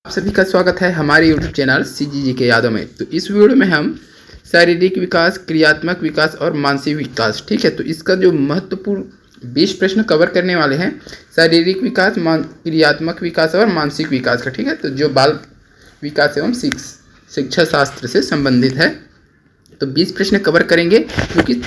आप सभी का स्वागत है हमारे YouTube चैनल CGG के यादों में। तो इस वीडियो में हम शारीरिक विकास, क्रियात्मक विकास और मानसिक विकास, ठीक है, तो इसका जो महत्वपूर्ण 20 प्रश्न कवर करने वाले हैं। शारीरिक विकास, क्रियात्मक विकास और मानसिक विकास का, ठीक है, तो जो बाल विकास एवं शिक्षा शास्त्र से संबंधित है। तो 20 प्रश्न कवर करेंगे जो कि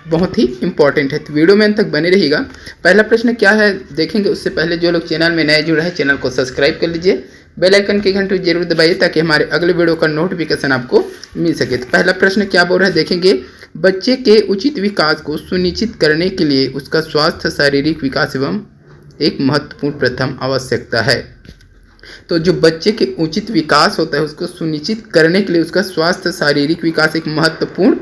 बहुत ही इंपॉर्टेंट है, तो वीडियो में अंत तक बने रहिएगा। पहला प्रश्न क्या है देखेंगे, उससे पहले जो लोग चैनल में नए जुड़े हैं चैनल को सब्सक्राइब कर लीजिए, बेल आइकन की घंटी जरूर दबाइए ताकि हमारे अगले वीडियो का नोटिफिकेशन आपको मिल सके। तो पहला प्रश्न क्या बोल रहा है देखेंगे, बच्चे के उचित विकास को सुनिश्चित करने के लिए उसका स्वास्थ्य शारीरिक विकास एवं एक महत्वपूर्ण प्रथम आवश्यकता है। तो जो बच्चे के उचित विकास होता है उसको सुनिश्चित करने के लिए उसका स्वास्थ्य शारीरिक विकास एक महत्वपूर्ण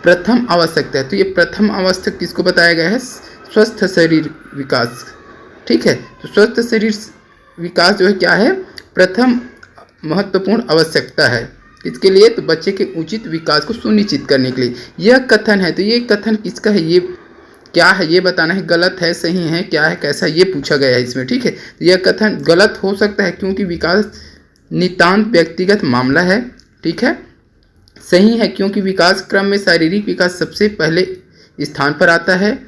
प्रथम आवश्यकता है। तो ये प्रथम आवश्यक किसको बताया गया है, स्वस्थ शरीर विकास, ठीक है। तो स्वस्थ शरीर विकास जो है क्या है, प्रथम महत्वपूर्ण आवश्यकता है इसके लिए, तो बच्चे के उचित विकास को सुनिश्चित करने के लिए यह कथन है। तो ये कथन किसका है, ये क्या है ये बताना है, गलत है, सही है, क्या है, कैसा, ये पूछा गया है इसमें, ठीक है। तो यह कथन गलत हो सकता है क्योंकि विकास नितांत व्यक्तिगत मामला है, ठीक है। सही है क्योंकि विकास क्रम में शारीरिक विकास सबसे पहले स्थान पर आता है।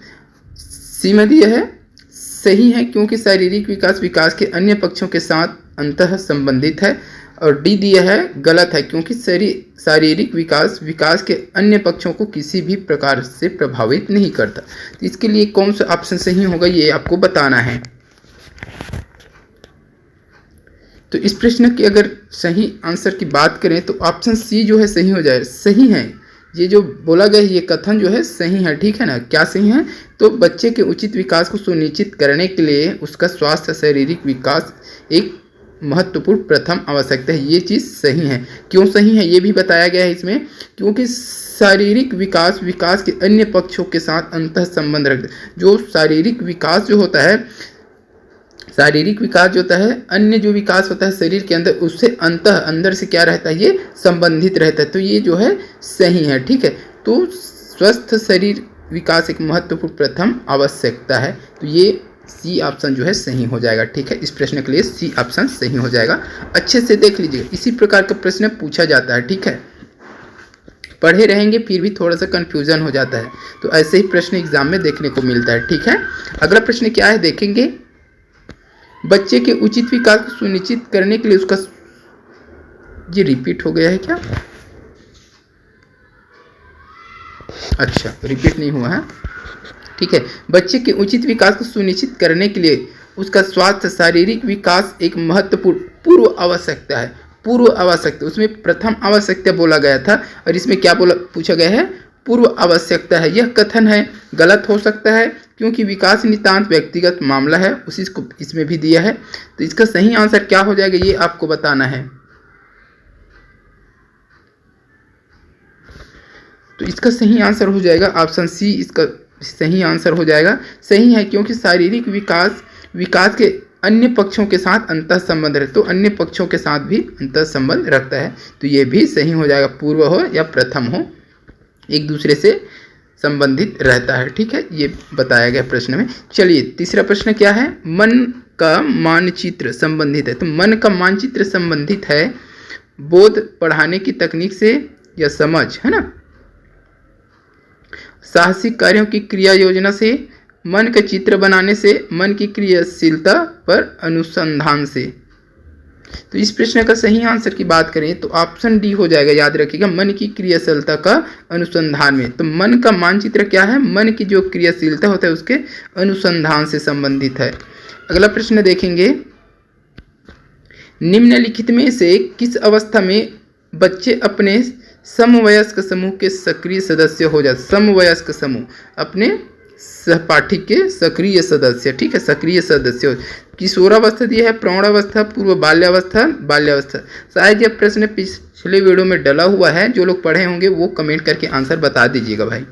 सी में दिया है सही है क्योंकि शारीरिक विकास के अन्य पक्षों के साथ अंतः संबंधित है। और डी दिया है गलत है क्योंकि शारीरिक विकास के अन्य पक्षों को किसी भी प्रकार से प्रभावित नहीं करता। तो इसके लिए कौन सा ऑप्शन सही होगा ये आपको बताना है। तो इस प्रश्न की अगर सही आंसर की बात करें तो ऑप्शन सी जो है सही हो जाए, सही है। ये जो बोला गया है ये कथन जो है सही है, ठीक है ना। क्या सही है, तो बच्चे के उचित विकास को सुनिश्चित करने के लिए उसका स्वास्थ्य शारीरिक विकास एक महत्वपूर्ण प्रथम आवश्यकता है, ये चीज़ सही है। क्यों सही है ये भी बताया गया है इसमें, क्योंकि शारीरिक विकास के अन्य पक्षों के साथ अंतः संबंध रखता है। जो शारीरिक विकास जो होता है, शारीरिक विकास जो होता है, अन्य जो विकास होता है शरीर के अंदर, उससे अंदर से क्या रहता है, ये संबंधित रहता है। तो ये जो है सही है, ठीक है। तो स्वस्थ शरीर विकास एक महत्वपूर्ण प्रथम आवश्यकता है, तो ये सी ऑप्शन जो है सही हो जाएगा, ठीक है। इस प्रश्न के लिए सी ऑप्शन सही हो जाएगा। अच्छे से देख लीजिए, इसी प्रकार का प्रश्न पूछा जाता है, ठीक है। पढ़े रहेंगे फिर भी थोड़ा सा कंफ्यूजन हो जाता है, तो ऐसे ही प्रश्न एग्जाम में देखने को मिलता है, ठीक है। अगला प्रश्न क्या है देखेंगे, बच्चे के उचित विकास को सुनिश्चित करने के लिए उसका, ये रिपीट हो गया है क्या, अच्छा रिपीट नहीं हुआ है, ठीक है। बच्चे के उचित विकास को सुनिश्चित करने के लिए उसका स्वास्थ्य शारीरिक विकास एक महत्वपूर्ण पूर्व आवश्यकता है। पूर्व आवश्यकता, उसमें प्रथम आवश्यकता बोला गया था और इसमें क्या पूछा गया है, पूर्व आवश्यकता है। यह कथन है गलत हो सकता है क्योंकि विकास नितांत व्यक्तिगत मामला है, उसी को इसमें भी दिया है। तो इसका सही आंसर क्या हो जाएगा ये आपको बताना है। तो इसका सही आंसर हो जाएगा ऑप्शन सी, इसका सही आंसर हो जाएगा। सही है क्योंकि शारीरिक विकास के अन्य पक्षों के साथ अंतः संबंध रखता है, तो अन्य पक्षों के साथ भी अंतः संबंध रखता है, तो ये भी सही हो जाएगा। पूर्व हो या प्रथम हो, एक दूसरे से संबंधित रहता है, ठीक है, ये बताया गया प्रश्न में। चलिए तीसरा प्रश्न क्या है, मन का मानचित्र संबंधित है। तो मन का मानचित्र संबंधित है बोध पढ़ाने की तकनीक से या समझ, है ना, साहसिक कार्यों की क्रिया योजना से, मन का चित्र बनाने से, मन की क्रियाशीलता पर अनुसंधान से। तो इस प्रश्न का सही आंसर की बात करें तो ऑप्शन डी हो जाएगा, याद रखिएगा, मन की क्रियाशीलता का अनुसंधान में। तो मन का मानचित्र क्या है, मन की जो क्रियाशीलता होता है उसके अनुसंधान से संबंधित है। अगला प्रश्न देखेंगे, निम्नलिखित में से किस अवस्था में बच्चे अपने समवयस्क समूह के सक्रिय सदस्य हो जाते। समवयस्क समूह अपने सहपाठी के सक्रिय सदस्य, ठीक है, सक्रिय सदस्य। किशोरावस्था दिया है, प्रौढ़ावस्था, पूर्व बाल्यावस्था। शायद यह प्रश्न पिछले वीडियो में डला हुआ है, जो लोग पढ़े होंगे वो कमेंट करके आंसर बता दीजिएगा भाई।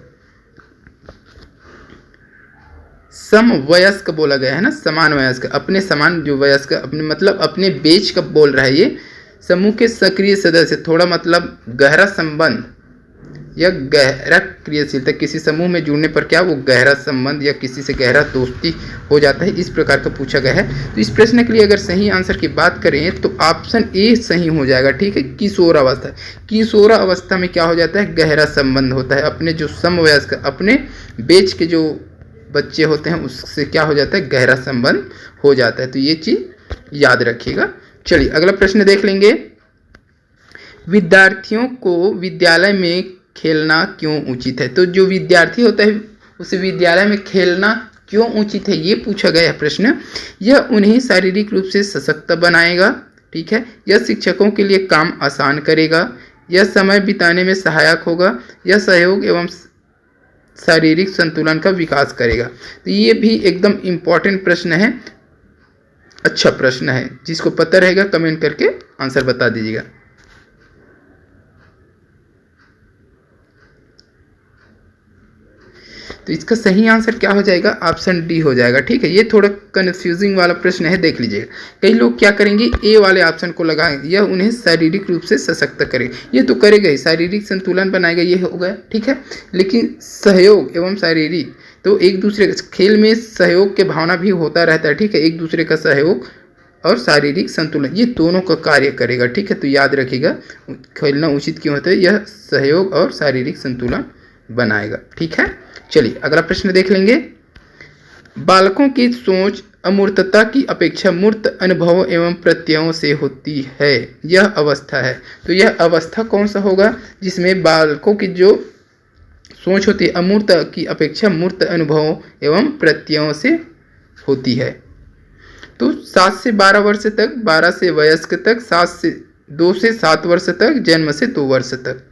समवयस्क बोला गया है ना, समान वयस्क, अपने समान जो वयस्क, अपने मतलब अपने बेच का बोल रहा है ये। समूह के सक्रिय सदस्य, थोड़ा मतलब गहरा संबंध, या गहरा क्रियाशीलता, किसी समूह में जुड़ने पर क्या वो गहरा संबंध या किसी से गहरा दोस्ती हो जाता है, इस प्रकार का पूछा गया है। तो इस प्रश्न के लिए अगर सही आंसर की बात करें तो ऑप्शन ए सही हो जाएगा, ठीक है। किशोरावस्था, किशोरावस्था में क्या हो जाता है, गहरा संबंध होता है। अपने जो समवयस्क, अपने बेच के जो बच्चे होते हैं उससे क्या हो जाता है, गहरा संबंध हो जाता है। तो ये चीज याद रखिएगा। चलिए अगला प्रश्न देख लेंगे। विद्यार्थियों को विद्यालय में खेलना क्यों उचित है? तो जो विद्यार्थी होता है उसे विद्यालय में खेलना क्यों उचित है, ये पूछा गया है प्रश्न। यह उन्हें शारीरिक रूप से सशक्त बनाएगा, ठीक है। यह शिक्षकों के लिए काम आसान करेगा, यह समय बिताने में सहायक होगा, यह सहयोग एवं शारीरिक संतुलन का विकास करेगा। तो ये भी एकदम इम्पॉर्टेंट प्रश्न है, अच्छा प्रश्न है। जिसको पता रहेगा कमेंट करके आंसर बता दीजिएगा। तो इसका सही आंसर क्या हो जाएगा, ऑप्शन डी हो जाएगा, ठीक है। ये थोड़ा कंफ्यूजिंग वाला प्रश्न है, देख लीजिएगा। कई लोग क्या करेंगे, ए वाले ऑप्शन को लगाएंगे, यह उन्हें शारीरिक रूप से सशक्त करेगा। ये तो करेगा ही, शारीरिक संतुलन बनाएगा, ये हो गया, ठीक है। लेकिन सहयोग एवं शारीरिक, तो एक दूसरे खेल में सहयोग के भावना भी होता रहता है, ठीक है। एक दूसरे का सहयोग और शारीरिक संतुलन, ये दोनों का कार्य करेगा, ठीक है। तो याद रखिएगा, खेलना उचित क्यों होता है, यह सहयोग और शारीरिक संतुलन बनाएगा, ठीक है। चलिए अगला प्रश्न देख लेंगे। बालकों की सोच अमूर्तता की अपेक्षा मूर्त अनुभवों एवं प्रत्ययों से होती है, यह अवस्था है। तो यह अवस्था कौन सा होगा, जिसमें बालकों की जो सोच होती है अमूर्त की अपेक्षा मूर्त अनुभवों एवं प्रत्ययों से होती है। तो 7 से 12 वर्ष तक, 12 से वयस्क तक, 2 से 7 वर्ष तक, जन्म से 2 वर्ष तक।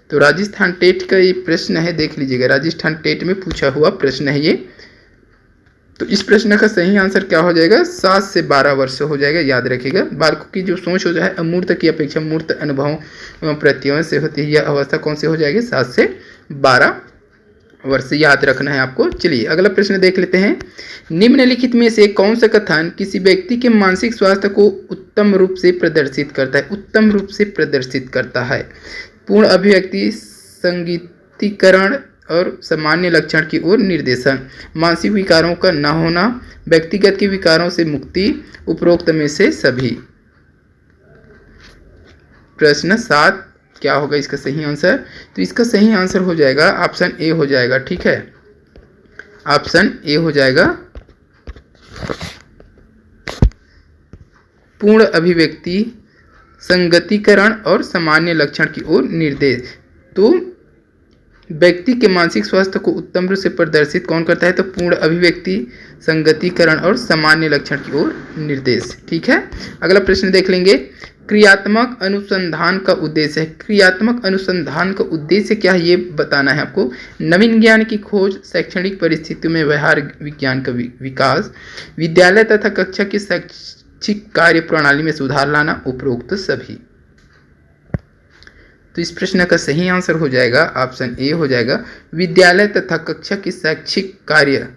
तो राजस्थान टेट का ये प्रश्न है, देख लीजिएगा, राजस्थान टेट में पूछा हुआ प्रश्न है ये। तो इस प्रश्न का सही आंसर क्या हो जाएगा, 7 से 12 वर्ष हो जाएगा, याद रखिएगा। बालकों की जो सोच हो जाए अमूर्त की अपेक्षा मूर्त अनुभवों एवं प्रत्ययों से होती है, यह अवस्था कौन सी हो जाएगी, 7 से 12 वर्ष, याद रखना है आपको। चलिए अगला प्रश्न देख लेते हैं। निम्नलिखित में से कौन सा कथन किसी व्यक्ति के मानसिक स्वास्थ्य को उत्तम रूप से प्रदर्शित करता है, उत्तम रूप से प्रदर्शित करता है? पूर्ण अभिव्यक्ति, संगीतीकरण और सामान्य लक्षण की ओर निर्देशन, मानसिक विकारों का न होना, व्यक्तिगत के विकारों से मुक्ति, उपरोक्त में से सभी। प्रश्न 7 क्या होगा इसका सही आंसर? तो इसका सही आंसर हो जाएगा ऑप्शन ए हो जाएगा, ठीक है। ऑप्शन ए हो जाएगा, पूर्ण अभिव्यक्ति, संगतिकरण और सामान्य लक्षण की ओर निर्देश। तो व्यक्ति के मानसिक स्वास्थ्य को उत्तम रूप से प्रदर्शित कौन करता है, तो पूर्ण अभिव्यक्ति, संगतिकरण और सामान्य लक्षण की ओर निर्देश, ठीक है। अगला प्रश्न देख लेंगे। क्रियात्मक अनुसंधान का उद्देश्य है, क्रियात्मक अनुसंधान का उद्देश्य क्या है ये बताना है आपको। नवीन ज्ञान की खोज, शैक्षणिक परिस्थितियों में व्यवहार विज्ञान का विकास, विद्यालय तथा कक्षा की शैक्षिक कार्य प्रणाली में सुधार लाना, उपरोक्त सभी। तो इस प्रश्न का सही आंसर हो जाएगा ऑप्शन ए हो जाएगा, विद्यालय तथा कक्षा की शैक्षिक कार्य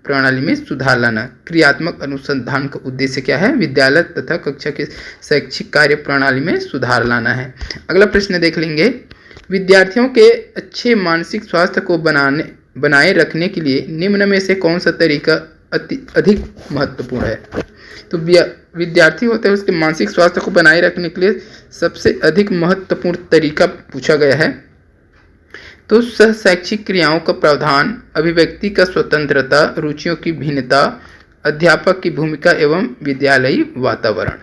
प्रणाली में सुधार लाना। क्रियात्मक अनुसंधान का उद्देश्य क्या है, विद्यालय तथा कक्षा के शैक्षिक कार्य प्रणाली में सुधार लाना है। अगला प्रश्न देख लेंगे। विद्यार्थियों के अच्छे मानसिक स्वास्थ्य को बनाए रखने के लिए निम्न में से कौन सा तरीका अधिक महत्वपूर्ण है? तो विद्यार्थी होता है उसके मानसिक स्वास्थ्य को बनाए रखने के लिए सबसे अधिक महत्वपूर्ण तरीका पूछा गया है। तो शैक्षिक क्रियाओं का प्रावधान, अभिव्यक्ति का स्वतंत्रता, रुचियों की भिन्नता, अध्यापक की भूमिका एवं विद्यालयी वातावरण।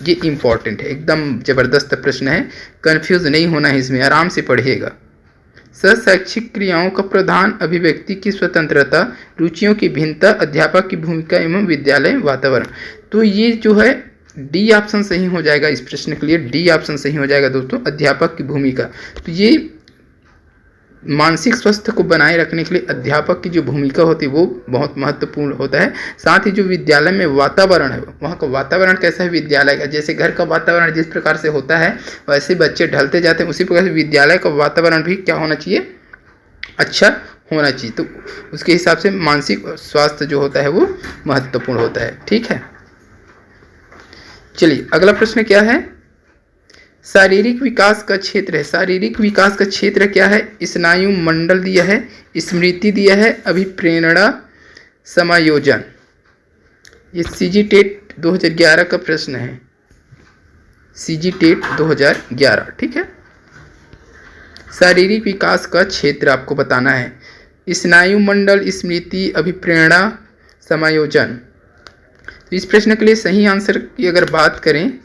ये इम्पॉर्टेंट है, एकदम जबरदस्त प्रश्न है, कंफ्यूज नहीं होना है इसमें, आराम से पढ़िएगा। शैक्षिक क्रियाओं का प्रावधान, अभिव्यक्ति की स्वतंत्रता, रुचियों की भिन्नता, अध्यापक की भूमिका एवं विद्यालय वातावरण। तो ये जो है डी ऑप्शन सही हो जाएगा इस प्रश्न के लिए, डी ऑप्शन सही हो जाएगा दोस्तों, अध्यापक की भूमिका। तो ये मानसिक स्वास्थ्य को बनाए रखने के लिए अध्यापक की जो भूमिका होती है वो बहुत महत्वपूर्ण होता है। साथ ही जो विद्यालय में वातावरण है, वहाँ का वातावरण कैसा है विद्यालय का, जैसे घर का वातावरण जिस प्रकार से होता है वैसे बच्चे ढलते जाते हैं, उसी प्रकार से विद्यालय का वातावरण भी क्या होना चाहिए, अच्छा होना चाहिए। तो उसके हिसाब से मानसिक स्वास्थ्य जो होता है वो महत्वपूर्ण होता है, ठीक है। चलिए अगला प्रश्न क्या है। शारीरिक विकास का क्षेत्र है, शारीरिक विकास का क्षेत्र क्या है? स्नायु मंडल दिया है, स्मृति दिया है, अभिप्रेरणा, समायोजन। ये सीजी टेट 2011 का प्रश्न है, सीजी टेट 2011, ठीक है। शारीरिक विकास का क्षेत्र आपको बताना है, स्नायु मंडल, स्मृति, अभिप्रेरणा, समायोजन। तो इस प्रश्न के लिए सही आंसर की अगर बात करें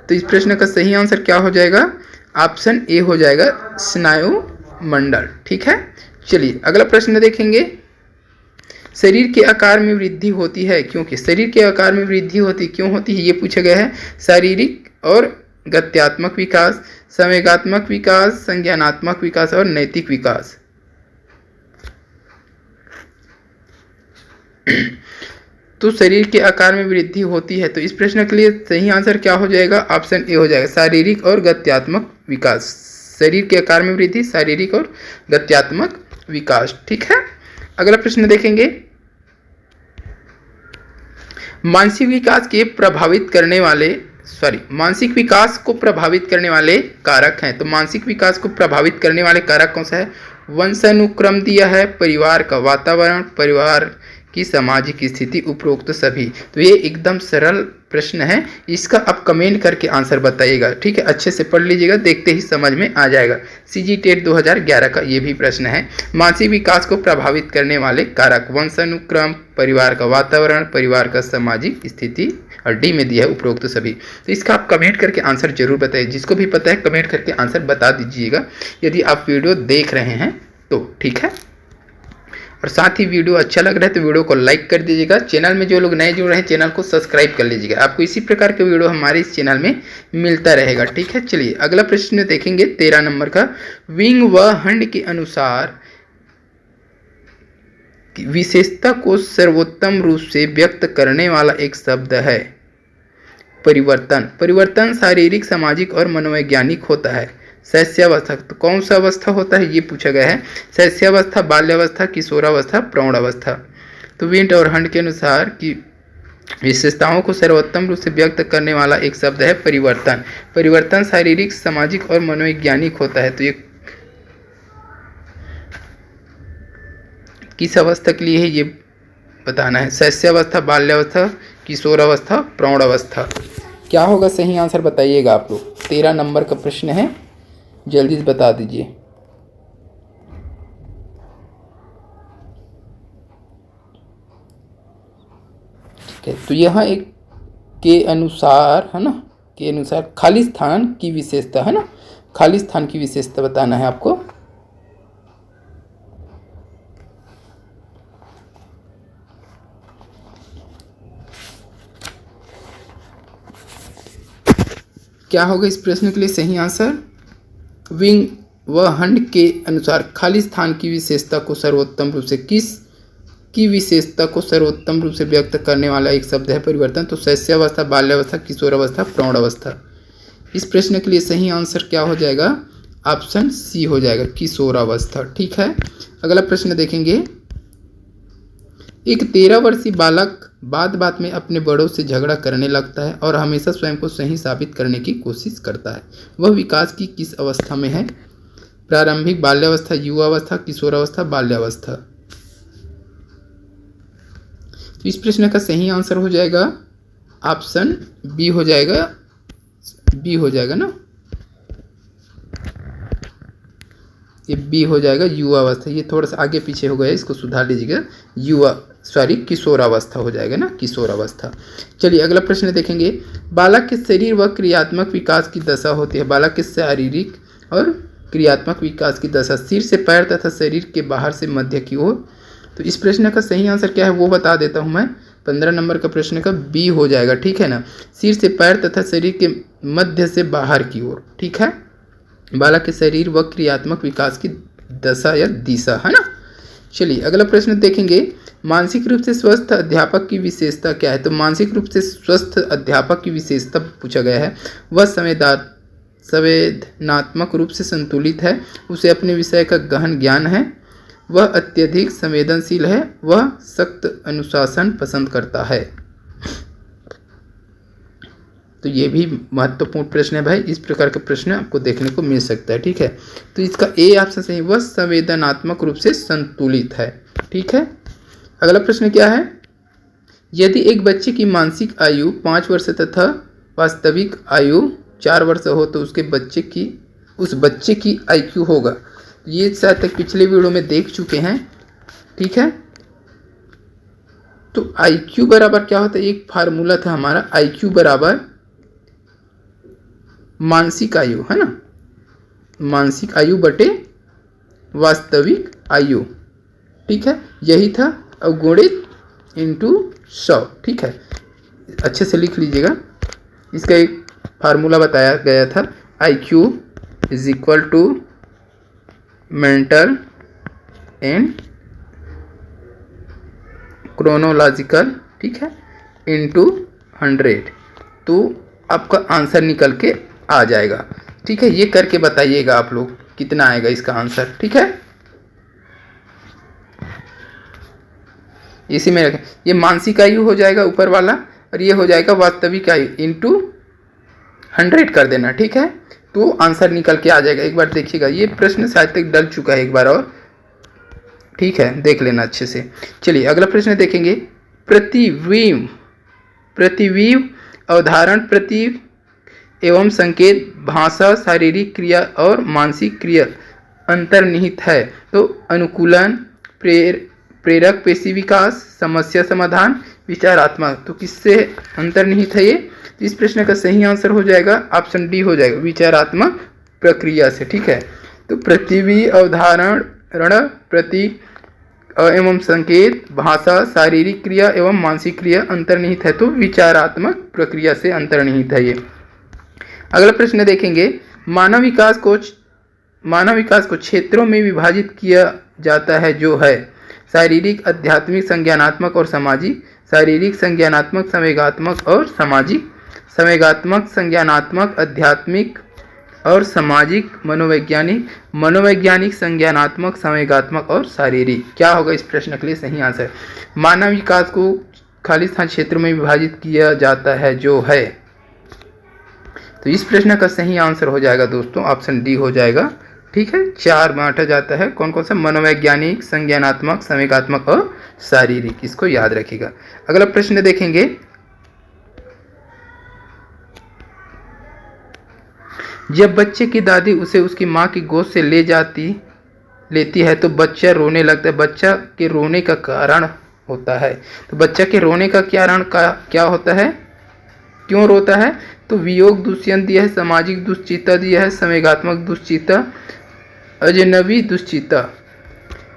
तो इस प्रश्न का सही आंसर क्या हो जाएगा? ऑप्शन ए हो जाएगा, स्नायु मंडल, ठीक है। चलिए अगला प्रश्न देखेंगे। शरीर के आकार में वृद्धि होती है क्योंकि शरीर के आकार में वृद्धि होती क्यों होती है, ये पूछा गया है। शारीरिक और गत्यात्मक विकास, संवेगात्मक विकास, संज्ञानात्मक विकास और नैतिक विकास। तो शरीर के आकार में वृद्धि होती है, तो इस प्रश्न के लिए सही आंसर क्या हो जाएगा? ऑप्शन ए हो जाएगा, शारीरिक और गत्यात्मक विकास। शरीर के आकार में वृद्धि, शारीरिक और गत्यात्मक विकास, ठीक है। अगला प्रश्न देखेंगे। मानसिक विकास के प्रभावित करने वाले मानसिक विकास को प्रभावित करने वाले कारक हैं। तो मानसिक विकास को प्रभावित करने वाले कारक कौन सा है? वंशानुक्रम दिया है, परिवार का वातावरण, परिवार की सामाजिक स्थिति, उपरोक्त सभी। तो ये एकदम सरल प्रश्न है, इसका आप कमेंट करके आंसर बताइएगा, ठीक है। अच्छे से पढ़ लीजिएगा, देखते ही समझ में आ जाएगा। सीजी टेट 2011 का ये भी प्रश्न है। मानसिक विकास को प्रभावित करने वाले कारक, वंशानुक्रम, परिवार का वातावरण, परिवार का सामाजिक स्थिति, और डी में दिया है उपरोक्त सभी। तो इसका आप कमेंट करके आंसर जरूर बताइए, जिसको भी पता है कमेंट करके आंसर बता दीजिएगा यदि आप वीडियो देख रहे हैं तो, ठीक है। और साथ ही वीडियो अच्छा लग रहा है तो वीडियो को लाइक कर दीजिएगा। चैनल में जो लोग नए जुड़ रहे हैं चैनल को सब्सक्राइब कर लीजिएगा, आपको इसी प्रकार के वीडियो हमारे इस चैनल में मिलता रहेगा, ठीक है। चलिए अगला प्रश्न देखेंगे 13 नंबर का। विंग व हंड के अनुसार विशेषता को सर्वोत्तम रूप से व्यक्त करने वाला एक शब्द है परिवर्तन। परिवर्तन शारीरिक, सामाजिक और मनोवैज्ञानिक होता है। शैशवावस्था, तो कौन सा अवस्था होता है ये पूछा गया है। शैशवावस्था, बाल्यावस्था, किशोरावस्था, प्रौढ़ावस्था। तो विंट और हंड के अनुसार की विशेषताओं को सर्वोत्तम रूप से व्यक्त करने वाला एक शब्द है परिवर्तन। परिवर्तन शारीरिक, सामाजिक और मनोवैज्ञानिक होता है। तो ये किस अवस्था के लिए है ये बताना है। शैशवावस्था, बाल्यावस्था, किशोरावस्था, प्रौढ़ावस्था। क्या होगा सही आंसर बताइएगा आप लोग। 13 नंबर का प्रश्न है, जल्दी से बता दीजिए। ठीक है, तो यहाँ एक के अनुसार है ना, के अनुसार खाली स्थान की विशेषता है ना, खाली स्थान की विशेषता बताना है आपको। क्या होगा इस प्रश्न के लिए सही आंसर? विंग व हंड के अनुसार खाली स्थान की विशेषता को सर्वोत्तम रूप से, किस की विशेषता को सर्वोत्तम रूप से व्यक्त करने वाला एक शब्द है परिवर्तन। तो शैशवावस्था, बाल्यावस्था, किशोरावस्था, प्रौढ़ावस्था। इस प्रश्न के लिए सही आंसर क्या हो जाएगा? ऑप्शन सी हो जाएगा, किशोरावस्था, ठीक है। अगला प्रश्न देखेंगे। एक 13 वर्षीय बालक बात बात में अपने बड़ों से झगड़ा करने लगता है और हमेशा स्वयं को सही साबित करने की कोशिश करता है। वह विकास की किस अवस्था में है? प्रारंभिक, बाल्यावस्था, युवावस्था, किशोरावस्था, बाल्यावस्था। तो इस प्रश्न का सही आंसर हो जाएगा ऑप्शन बी हो जाएगा, बी हो जाएगा ना, ये बी हो जाएगा, युवावस्था। ये थोड़ा सा आगे पीछे हो गया, इसको सुधार लीजिएगा। किशोरावस्था हो जाएगा ना, किशोरावस्था। चलिए अगला प्रश्न देखेंगे। बालक के शरीर व क्रियात्मक विकास की दशा होती है। बालक के शारीरिक और क्रियात्मक विकास की दशा सिर से पैर तथा शरीर के बाहर से मध्य की ओर। तो इस प्रश्न का सही आंसर क्या है वो बता देता हूं मैं। 15 नंबर का प्रश्न का बी हो जाएगा, ठीक है ना, सिर से पैर तथा शरीर के मध्य से बाहर की ओर, ठीक है। बालक के शरीर व क्रियात्मक विकास की दशा या दिशा, है ना। चलिए अगला प्रश्न देखेंगे। मानसिक रूप से स्वस्थ अध्यापक की विशेषता क्या है? तो मानसिक रूप से स्वस्थ अध्यापक की विशेषता पूछा गया है। वह संवेदनात्मक रूप से संतुलित है, उसे अपने विषय का गहन ज्ञान है, वह अत्यधिक संवेदनशील है, वह सख्त अनुशासन पसंद करता है। तो तो ये भी महत्वपूर्ण प्रश्न है भाई, इस प्रकार के प्रश्न आपको देखने को मिल सकता है। ठीक है, तो इसका ए ऑप्शन सही, वह संवेदनात्मक रूप से संतुलित है। ठीक है, अगला प्रश्न क्या है, यदि एक बच्चे की मानसिक आयु 5 वर्ष तथा वास्तविक आयु 4 वर्ष हो तो उस बच्चे की IQ होगा। ये शायद तक पिछले वीडियो में देख चुके हैं। ठीक है, तो IQ बराबर क्या होता है, एक फार्मूला था हमारा, IQ बराबर मानसिक आयु, है ना, मानसिक आयु बटे वास्तविक आयु। ठीक है, यही था, अवगुणित इंटू 100। ठीक है, अच्छे से लिख लीजिएगा, इसका एक फार्मूला बताया गया था, IQ is equal to mental and chronological, ठीक है, इंटू 100, तो आपका आंसर निकल के आ जाएगा। ठीक है, ये करके बताइएगा आप लोग कितना आएगा इसका आंसर। ठीक है, इसी में रखें, ये मानसिक आयु हो जाएगा ऊपर वाला, और ये हो जाएगा वास्तविक आयु इंटू 100 कर देना। ठीक है, तो आंसर निकल के आ जाएगा। एक बार देखिएगा, ये प्रश्न शायद तक डल चुका है एक बार और। ठीक है, देख लेना अच्छे से। चलिए अगला प्रश्न देखेंगे, प्रतिबिंब अवधारण, प्रतीक एवं संकेत, भाषा, शारीरिक क्रिया और मानसिक क्रिया अंतर्निहित है। तो अनुकूलन, प्रेरक पेशी विकास, समस्या समाधान, विचारात्मक, तो किससे अंतर्निहित है ये, तो इस प्रश्न का सही आंसर हो जाएगा ऑप्शन डी हो जाएगा, विचारात्मक प्रक्रिया से। ठीक है, तो प्रतिबिंब अवधारण, प्रतीक एवं संकेत, भाषा, शारीरिक क्रिया एवं मानसिक क्रिया अंतर्निहित है, तो विचारात्मक प्रक्रिया से अंतर्निहित है ये। अगला प्रश्न देखेंगे, मानव विकास को क्षेत्रों में विभाजित किया जाता है, जो है शारीरिक, आध्यात्मिक, संज्ञानात्मक और सामाजिक। शारीरिक, संज्ञानात्मक, संवेगात्मक और सामाजिक। संवेगात्मक, संज्ञानात्मक, आध्यात्मिक और सामाजिक। मनोवैज्ञानिक, संज्ञानात्मक, संवेगात्मक और शारीरिक। क्या होगा इस प्रश्न के लिए सही आंसर, मानव विकास को खालिस्तान क्षेत्रों में विभाजित किया जाता है, जो है, तो इस प्रश्न का सही आंसर हो जाएगा दोस्तों ऑप्शन डी हो जाएगा। ठीक है, 4 बांटा जाता है, कौन कौन सा, मनोवैज्ञानिक, संज्ञानात्मक, संवेगात्मक और शारीरिक, इसको याद रखिएगा। अगला प्रश्न देखेंगे, जब बच्चे की दादी उसे उसकी माँ की गोद से लेती है तो बच्चा रोने लगता है, बच्चा के रोने का कारण होता है, तो बच्चा के रोने का कारण क्या होता है, क्यों रोता है, तो वियोग दुष्यंत दिया है, सामाजिक दुश्चिंता दिया है, संवेगात्मक दुश्चिंता, अजनबी दुश्चिंता।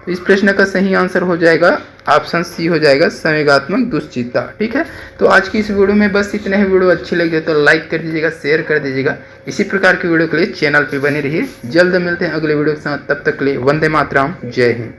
तो इस प्रश्न का सही आंसर हो जाएगा ऑप्शन सी हो जाएगा, संवेगात्मक दुश्चिंता। ठीक है, तो आज की इस वीडियो में बस इतना ही। वीडियो अच्छी लगी तो लाइक कर दीजिएगा, शेयर कर दीजिएगा। इसी प्रकार की वीडियो के लिए चैनल पे बने रहिए। जल्द मिलते हैं अगले वीडियो के साथ, तब तक के लिए वंदे मातरम, जय हिंद।